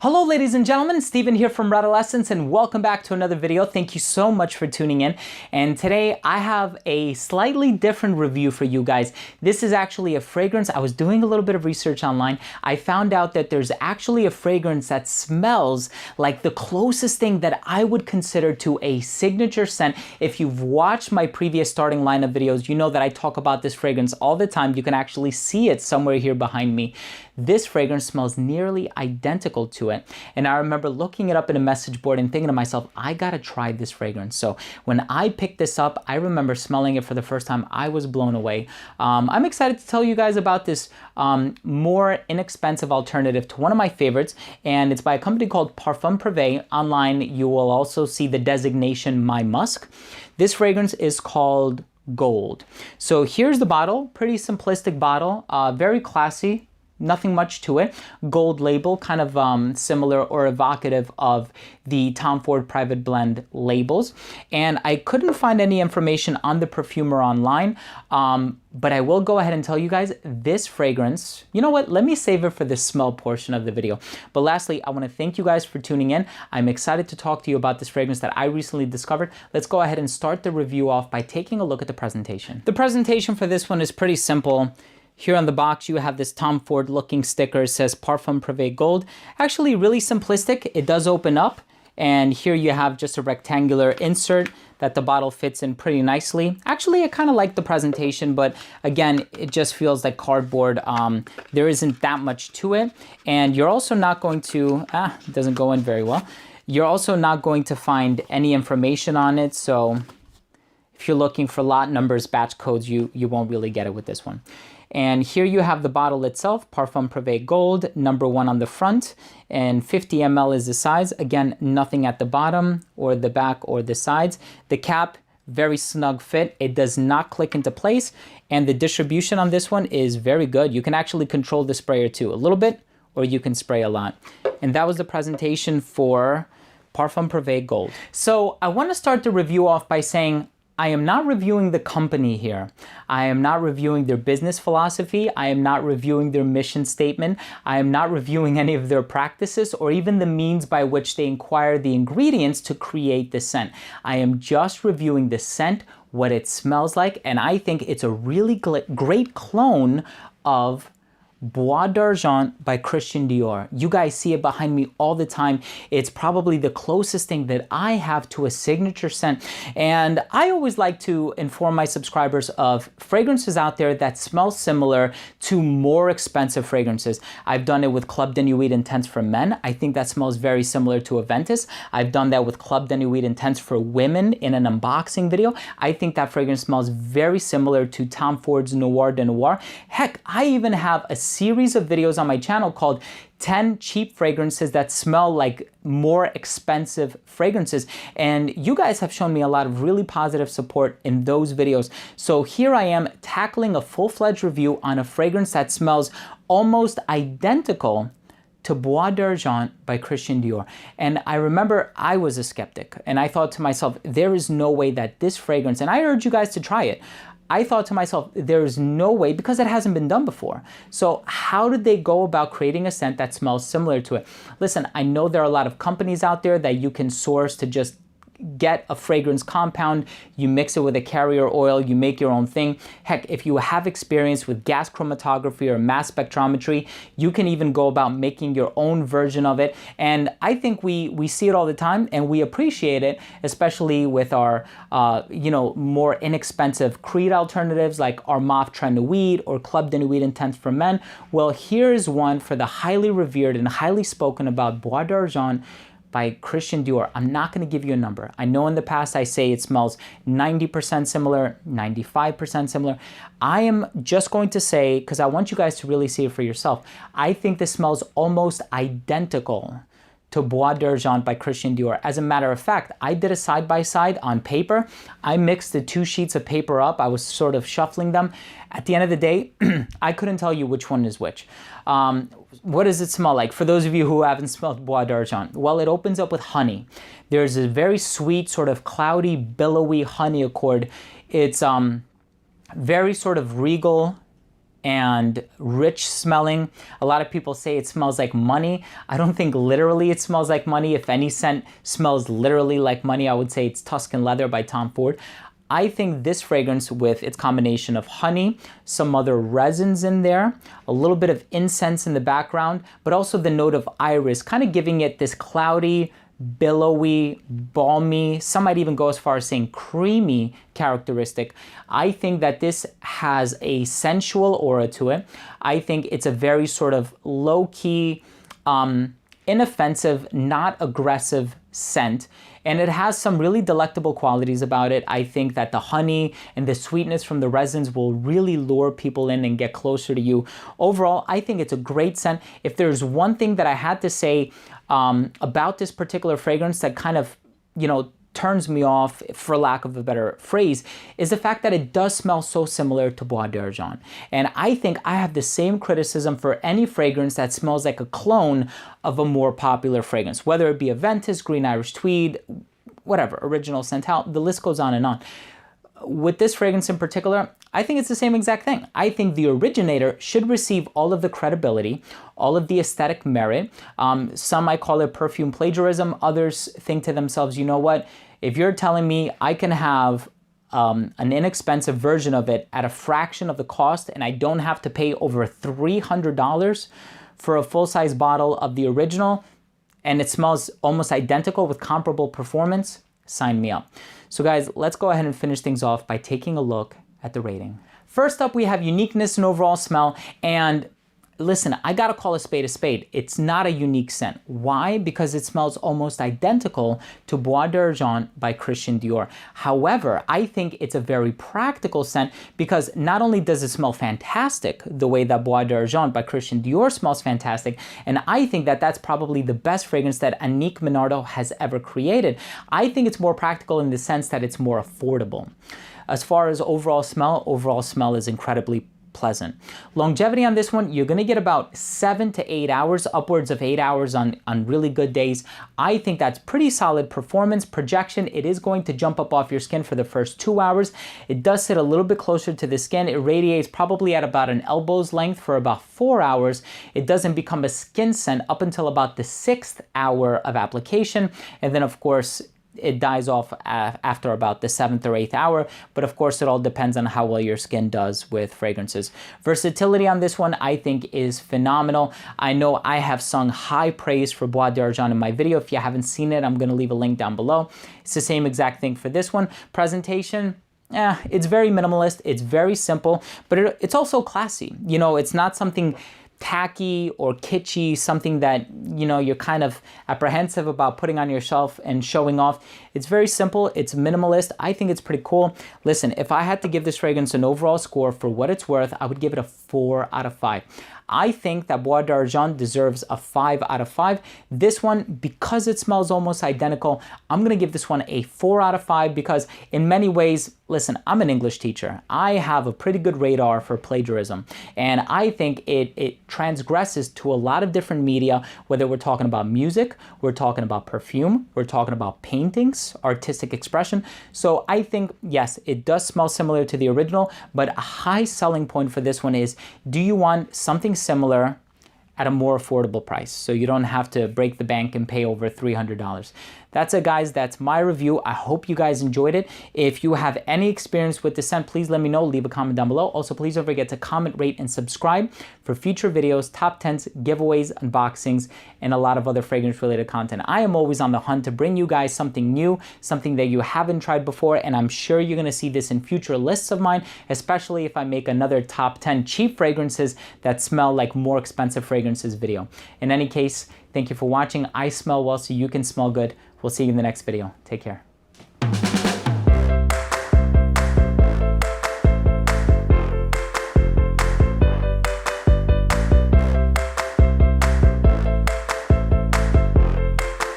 Hello ladies and gentlemen, Steven here from Radolescence and welcome back to another video. Thank you so much for tuning in. And today I have a slightly different review for you guys. This is actually a fragrance. I was doing a little bit of research online. I found out that there's actually a fragrance that smells like the closest thing that I would consider to a signature scent. If you've watched my previous starting lineup videos, you know that I talk about this fragrance all the time. You can actually see it somewhere here behind me. This fragrance smells nearly identical to it. And I remember looking it up in a message board and thinking to myself, I gotta try this fragrance. So when I picked this up, I remember smelling it for the first time. I was blown away. I'm excited to tell you guys about this more inexpensive alternative to one of my favorites. And it's by a company called Parfum Prive. Online, you will also see the designation My Musk. This fragrance is called Gold. So here's the bottle, pretty simplistic bottle, very classy. Nothing much to it. Gold label, kind of similar or evocative of the Tom Ford Private Blend labels. And I couldn't find any information on the perfumer online, but I will go ahead and tell you guys this fragrance, you know what, let me save it for the smell portion of the video. But lastly, I want to thank you guys for tuning in. I'm excited to talk to you about this fragrance that I recently discovered. Let's go ahead and start the review off by taking a look at the presentation. The presentation for this one is pretty simple. Here on the box, you have this Tom Ford looking sticker. It says Parfum Prive Gold. Actually, really simplistic. It does open up. And here you have just a rectangular insert that the bottle fits in pretty nicely. Actually, I kind of like the presentation, but again, it just feels like cardboard. There isn't that much to it. And you're also not going to, it doesn't go in very well. You're also not going to find any information on it. So if you're looking for lot numbers, batch codes, you won't really get it with this one. And here you have the bottle itself, Parfum Prive Gold, #1 on the front, and 50 ml is the size. Again, nothing at the bottom or the back or the sides. The cap, very snug fit. It does not click into place. And the distribution on this one is very good. You can actually control the sprayer too, a little bit, or you can spray a lot. And that was the presentation for Parfum Prive Gold. So I want to start the review off by saying, I am not reviewing the company here. I am not reviewing their business philosophy. I am not reviewing their mission statement. I am not reviewing any of their practices or even the means by which they acquire the ingredients to create the scent. I am just reviewing the scent, what it smells like, and I think it's a really great clone of Bois d'Argent by Christian Dior. You guys see it behind me all the time. It's probably the closest thing that I have to a signature scent. And I always like to inform my subscribers of fragrances out there that smell similar to more expensive fragrances. I've done it with Club de Nuit Intense for men. I think that smells very similar to Aventus. I've done that with Club de Nuit Intense for women in an unboxing video. I think that fragrance smells very similar to Tom Ford's Noir de Noir. Heck, I even have a series of videos on my channel called 10 cheap fragrances that smell like more expensive fragrances. And you guys have shown me a lot of really positive support in those videos. So here I am tackling a full-fledged review on a fragrance that smells almost identical to Bois d'Argent by Christian Dior. And I remember I was a skeptic and I thought to myself, there is no way that this fragrance, and I urge you guys to try it, I thought to myself, there's no way, because it hasn't been done before. So how did they go about creating a scent that smells similar to it? Listen, I know there are a lot of companies out there that you can source to just get a fragrance compound, you mix it with a carrier oil, you make your own thing. Heck, if you have experience with gas chromatography or mass spectrometry, you can even go about making your own version of it. And I think we see it all the time and we appreciate it, especially with our more inexpensive Creed alternatives like Armaf Très Nuit or Club de Nuit Intense for men. Well, here's one for the highly revered and highly spoken about Bois d'Argent by Christian Dior. I'm not going to give you a number. I know in the past I say it smells 90% similar, 95% similar. I am just going to say, because I want you guys to really see it for yourself, I think this smells almost identical to Bois d'Argent by Christian Dior. As a matter of fact, I did a side-by-side on paper. I mixed the two sheets of paper up. I was sort of shuffling them. At the end of the day, I couldn't tell you which one is which. What does it smell like? For those of you who haven't smelled Bois d'Argent, well, it opens up with honey. There's a very sweet, sort of cloudy, billowy honey accord. It's very sort of regal, and rich smelling. A lot of people say it smells like money. I don't think literally it smells like money. If any scent smells literally like money, I would say it's Tuscan Leather by Tom Ford. I think this fragrance, with its combination of honey, some other resins in there, a little bit of incense in the background, but also the note of iris, kind of giving it this cloudy, billowy, balmy, some might even go as far as saying creamy characteristic. I think that this has a sensual aura to it. I think it's a very sort of low-key, inoffensive, not aggressive scent. And it has some really delectable qualities about it. I think that the honey and the sweetness from the resins will really lure people in and get closer to you. Overall, I think it's a great scent. If there's one thing that I had to say about this particular fragrance that kind of, turns me off, for lack of a better phrase, is the fact that it does smell so similar to Bois d'Argent. And I think I have the same criticism for any fragrance that smells like a clone of a more popular fragrance, whether it be a Ventus, Green Irish Tweed, whatever, Original Santal, the list goes on and on. With this fragrance in particular, I think it's the same exact thing. I think the originator should receive all of the credibility, all of the aesthetic merit. Some might call it perfume plagiarism. Others think to themselves, you know what? If you're telling me I can have an inexpensive version of it at a fraction of the cost and I don't have to pay over $300 for a full-size bottle of the original and it smells almost identical with comparable performance, sign me up. So guys, let's go ahead and finish things off by taking a look at the rating. First up, we have uniqueness and overall smell. And listen, I gotta call a spade a spade. It's not a unique scent. Why? Because it smells almost identical to Bois d'Argent by Christian Dior. However, I think it's a very practical scent because not only does it smell fantastic the way that Bois d'Argent by Christian Dior smells fantastic, and I think that that's probably the best fragrance that Annick Minardo has ever created. I think it's more practical in the sense that it's more affordable. As far as overall smell is incredibly pleasant. Longevity on this one, you're gonna get about 7 to 8 hours, upwards of 8 hours on really good days. I think that's pretty solid performance. Projection, it is going to jump up off your skin for the first 2 hours. It does sit a little bit closer to the skin. It radiates probably at about an elbow's length for about 4 hours. It doesn't become a skin scent up until about the 6th hour of application. And then of course, it dies off after about the 7th or 8th hour, but of course it all depends on how well your skin does with fragrances. Versatility on this one I think is phenomenal. I know I have sung high praise for Bois d'Argent in my video. If you haven't seen it, I'm going to leave a link down below. It's the same exact thing for this one. Presentation, it's very minimalist, it's very simple, but it's also classy. It's not something tacky or kitschy, something that, you're kind of apprehensive about putting on your shelf and showing off. It's very simple, it's minimalist. I think it's pretty cool. Listen, if I had to give this fragrance an overall score for what it's worth, I would give it a 4 out of 5. I think that Bois d'Argent deserves a 5 out of 5. This one, because it smells almost identical, I'm gonna give this one a 4 out of 5 because in many ways, listen, I'm an English teacher. I have a pretty good radar for plagiarism. And I think it transgresses to a lot of different media, whether we're talking about music, we're talking about perfume, we're talking about paintings, artistic expression. So I think, yes, it does smell similar to the original, but a high selling point for this one is, do you want something similar at a more affordable price so you don't have to break the bank and pay over $300? That's it, guys. That's my review. I hope you guys enjoyed it. If you have any experience with the scent, please let me know. Leave a comment down below. Also, please don't forget to comment, rate, and subscribe for future videos, top 10s, giveaways, unboxings, and a lot of other fragrance-related content. I am always on the hunt to bring you guys something new, something that you haven't tried before, and I'm sure you're going to see this in future lists of mine, especially if I make another top 10 cheap fragrances that smell like more expensive fragrances video. In any case, thank you for watching. I smell well so you can smell good. We'll see you in the next video. Take care.